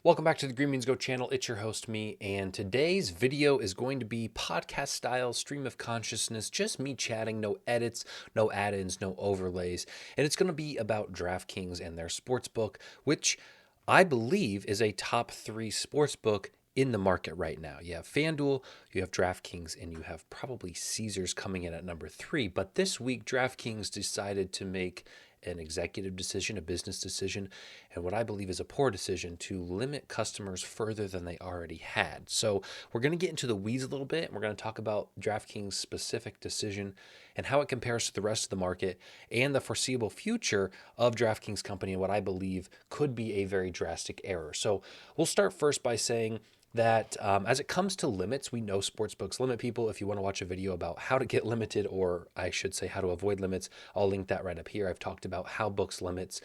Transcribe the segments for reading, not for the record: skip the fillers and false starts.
Welcome back to the Green Beans Go channel. It's your host, me, and today's video is going to be podcast style, stream of consciousness, just me chatting, no edits, no add-ins, no overlays, and it's going to be about Draftkings and their sportsbook, which I believe is a top 3 sportsbook in the market right now. You have FanDuel, you have DraftKings, and you have probably Caesars coming in at number 3. But this week, DraftKings decided to make an executive decision, a business decision, and what I believe is a poor decision to limit customers further than they already had. So we're going to get into the weeds a little bit, and we're going to talk about DraftKings' specific decision and how it compares to the rest of the market and the foreseeable future of DraftKings company and what I believe could be a very drastic error. So we'll start first by saying that as it comes to limits, we know sportsbooks limit people. If you want to watch a video about how to get limited, or I should say how to avoid limits, I'll link that right up here. I've talked about how books limits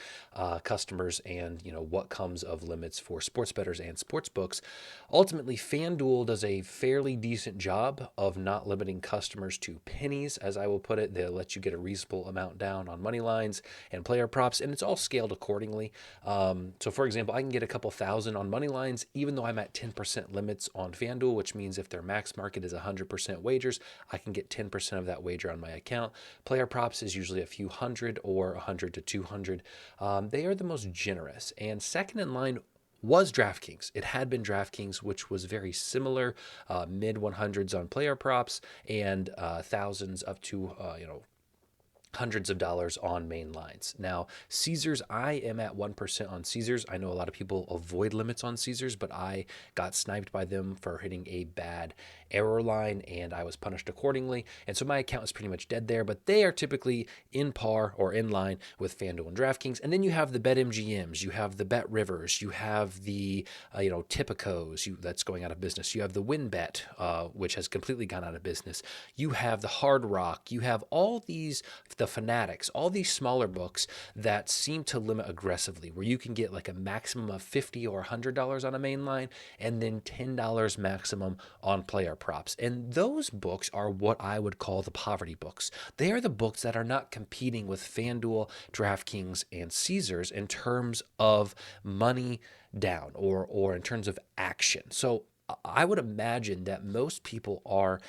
customers and what comes of limits for sports bettors and sports books. Ultimately, FanDuel does a fairly decent job of not limiting customers to pennies, as I will put it. They'll let you get a reasonable amount down on money lines and player props, and it's all scaled accordingly. So for example, I can get a couple thousand on money lines, even though I'm at 10% limits on FanDuel, which means if their max market is 100% wagers, I can get 10% of that wager on my account. Player props is usually a few hundred or 100 to 200. They are the most generous. And second in line was DraftKings. It had been DraftKings, which was very similar, mid 100s on player props and thousands up to hundreds of dollars on main lines. Now, Caesars, I am at 1% on Caesars. I know a lot of people avoid limits on Caesars, but I got sniped by them for hitting a bad error line and I was punished accordingly. And so my account is pretty much dead there, but they are typically in par or in line with FanDuel and DraftKings. And then you have the BetMGMs, you have the BetRivers, you have the Tipicos that's going out of business. You have the WinBet, which has completely gone out of business. You have the Hard Rock. You have all these, the Fanatics, all these smaller books that seem to limit aggressively, where you can get like a maximum of $50 or $100 on a main line and then $10 maximum on player props. And those books are what I would call the poverty books. They are the books that are not competing with FanDuel, DraftKings, and Caesars in terms of money down or in terms of action. So I would imagine that most people are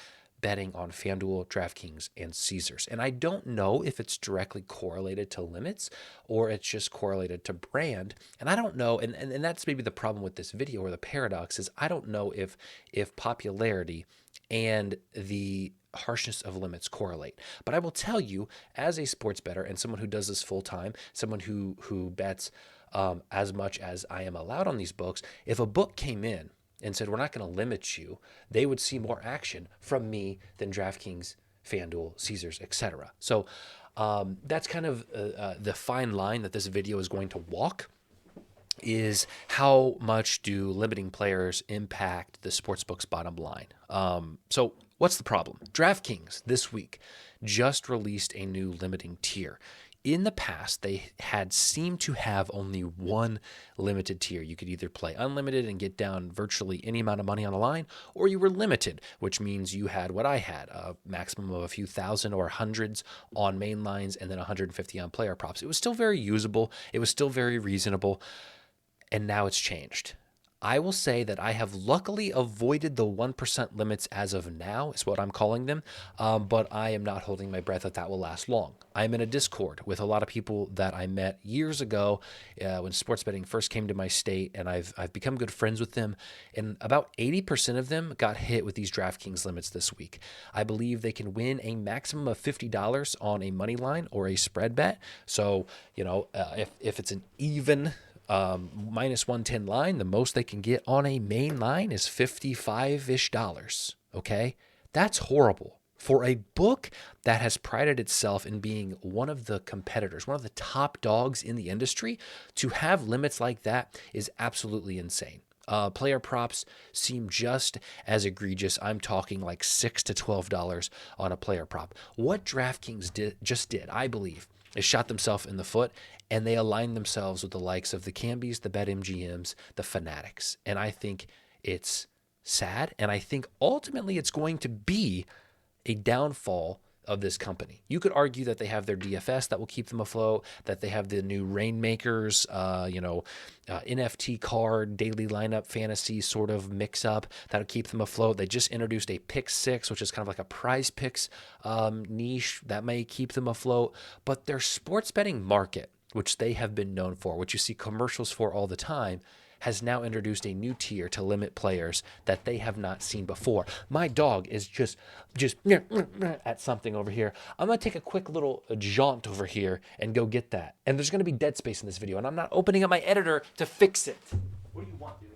betting on FanDuel, DraftKings, and Caesars. And I don't know if it's directly correlated to limits or it's just correlated to brand. And I don't know, and that's maybe the problem with this video, or the paradox is I don't know if popularity and the harshness of limits correlate. But I will tell you, as a sports bettor and someone who does this full time, someone who bets as much as I am allowed on these books, if a book came in and said, we're not going to limit you, they would see more action from me than DraftKings, FanDuel, Caesars, etc. So that's kind of the fine line that this video is going to walk, is how much do limiting players impact the sportsbook's bottom line. So what's the problem? DraftKings this week just released a new limiting tier. In the past, they had seemed to have only one limited tier. You could either play unlimited and get down virtually any amount of money on the line, or you were limited, which means you had what I had, a maximum of a few thousand or hundreds on main lines and then 150 on player props. It was still very usable. It was still very reasonable. And now it's changed. I will say that I have luckily avoided the 1% limits as of now, is what I'm calling them, but I am not holding my breath that will last long. I'm in a Discord with a lot of people that I met years ago when sports betting first came to my state, and I've become good friends with them, and about 80% of them got hit with these DraftKings limits this week. I believe they can win a maximum of $50 on a money line or a spread bet. So, if it's an even minus 110 line, the most they can get on a main line is $55-ish. Okay, that's horrible for a book that has prided itself in being one of the competitors, one of the top dogs in the industry. To have limits like that is absolutely insane. Player props seem just as egregious. I'm talking like $6 to $12 on a player prop. What DraftKings did, I believe, is shot themselves in the foot, and they aligned themselves with the likes of the Cambys, the BetMGMs, the Fanatics. And I think it's sad, and I think ultimately it's going to be a downfall of this company. You could argue that they have their DFS that will keep them afloat, that they have the new Rainmakers, NFT card, daily lineup fantasy sort of mix up that'll keep them afloat. They just introduced a Pick 6, which is kind of like a prize picks niche that may keep them afloat. But their sports betting market, which they have been known for, which you see commercials for all the time, has now introduced a new tier to limit players that they have not seen before. My dog is just at something over here. I'm going to take a quick little jaunt over here and go get that. And there's going to be dead space in this video, and I'm not opening up my editor to fix it. What do you want, dude?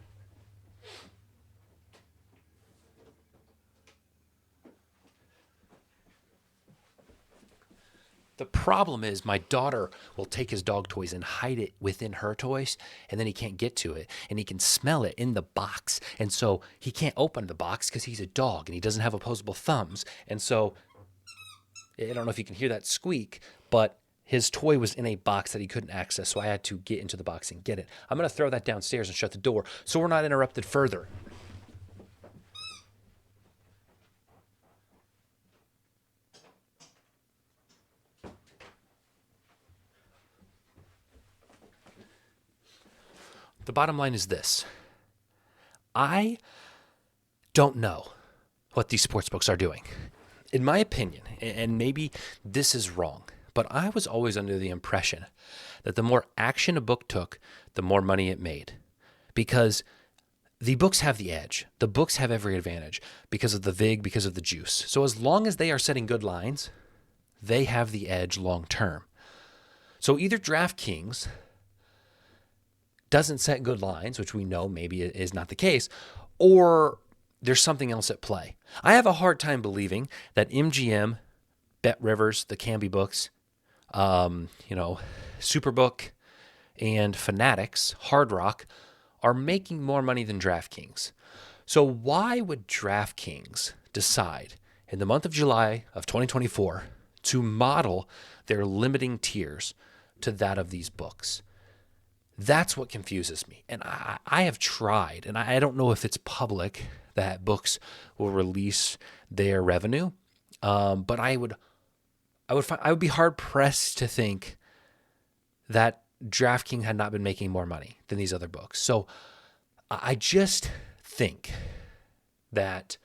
The problem is my daughter will take his dog toys and hide it within her toys, and then he can't get to it, and he can smell it in the box. And so he can't open the box because he's a dog and he doesn't have opposable thumbs. And so I don't know if you can hear that squeak, but his toy was in a box that he couldn't access, so I had to get into the box and get it. I'm going to throw that downstairs and shut the door so we're not interrupted further. The bottom line is this. I don't know what these sportsbooks are doing. In my opinion, and maybe this is wrong, but I was always under the impression that the more action a book took, the more money it made. Because the books have the edge. The books have every advantage because of the vig, because of the juice. So as long as they are setting good lines, they have the edge long term. So either Draftkings doesn't set good lines, which we know maybe is not the case, or there's something else at play. I have a hard time believing that MGM, Bet Rivers, the Canby books, Superbook, and Fanatics, Hard Rock, are making more money than DraftKings. So why would DraftKings decide in the month of July of 2024 to model their limiting tiers to that of these books? That's what confuses me. And I have tried, and I don't know if it's public that books will release their revenue, but I would be hard pressed to think that DraftKings had not been making more money than these other books. So I just think that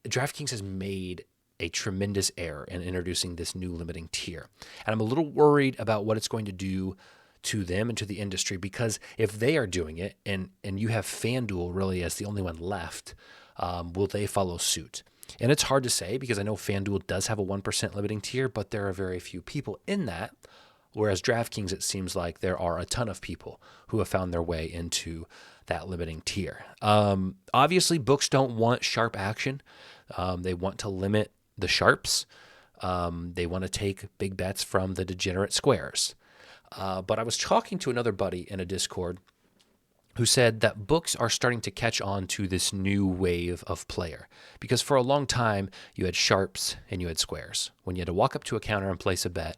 DraftKings has made a tremendous error in introducing this new limiting tier. And I'm a little worried about what it's going to do to them and to the industry, because if they are doing it and you have FanDuel really as the only one left, will they follow suit? And it's hard to say because I know FanDuel does have a 1% limiting tier, but there are very few people in that. Whereas DraftKings, it seems like there are a ton of people who have found their way into that limiting tier. Obviously, books don't want sharp action. They want to limit the sharps. They want to take big bets from the degenerate squares. But I was talking to another buddy in a Discord who said that books are starting to catch on to this new wave of player. Because for a long time, you had sharps and you had squares. When you had to walk up to a counter and place a bet,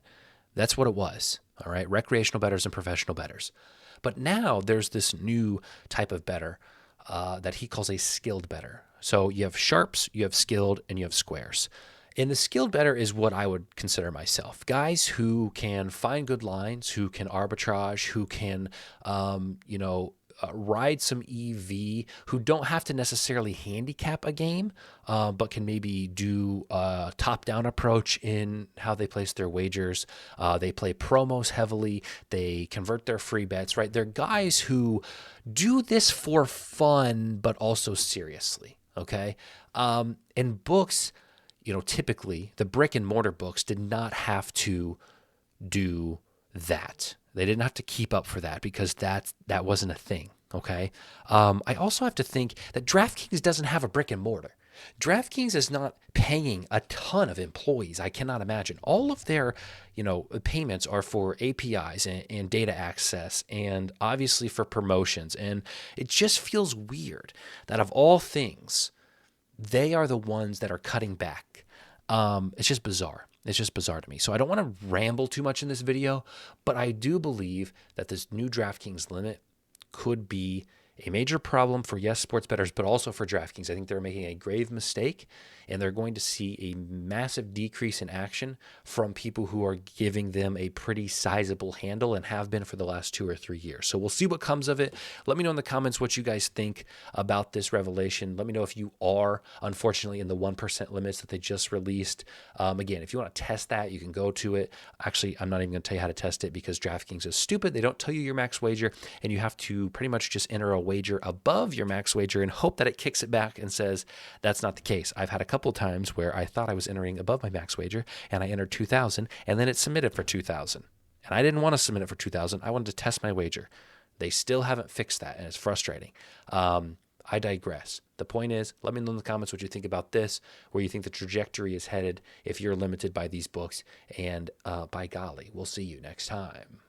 that's what it was, all right? Recreational bettors and professional bettors. But now there's this new type of bettor that he calls a skilled bettor. So you have sharps, you have skilled, and you have squares. And the skilled bettor is what I would consider myself. Guys who can find good lines, who can arbitrage, who can, ride some EV, who don't have to necessarily handicap a game, but can maybe do a top-down approach in how they place their wagers. They play promos heavily. They convert their free bets, right? They're guys who do this for fun, but also seriously, okay? And books, typically the brick and mortar books did not have to do that. They didn't have to keep up for that because that wasn't a thing, okay? I also have to think that DraftKings doesn't have a brick and mortar. DraftKings is not paying a ton of employees, I cannot imagine. All of their, payments are for APIs and data access and obviously for promotions. And it just feels weird that of all things, they are the ones that are cutting back. It's just bizarre. It's just bizarre to me. So I don't want to ramble too much in this video, but I do believe that this new DraftKings limit could be a major problem for, yes, sports bettors, but also for DraftKings. I think they're making a grave mistake, and they're going to see a massive decrease in action from people who are giving them a pretty sizable handle and have been for the last 2 or 3 years. So we'll see what comes of it. Let me know in the comments what you guys think about this revelation. Let me know if you are, unfortunately, in the 1% limits that they just released. Again, if you want to test that, you can go to it. Actually, I'm not even going to tell you how to test it because DraftKings is stupid. They don't tell you your max wager, and you have to pretty much just enter a wager above your max wager and hope that it kicks it back and says that's not the case. I've had a couple times where I thought I was entering above my max wager and I entered 2,000 and then it submitted for 2,000. And I didn't want to submit it for 2,000. I wanted to test my wager. They still haven't fixed that, and it's frustrating. I digress. The point is, let me know in the comments what you think about this, where you think the trajectory is headed if you're limited by these books. And by golly, we'll see you next time.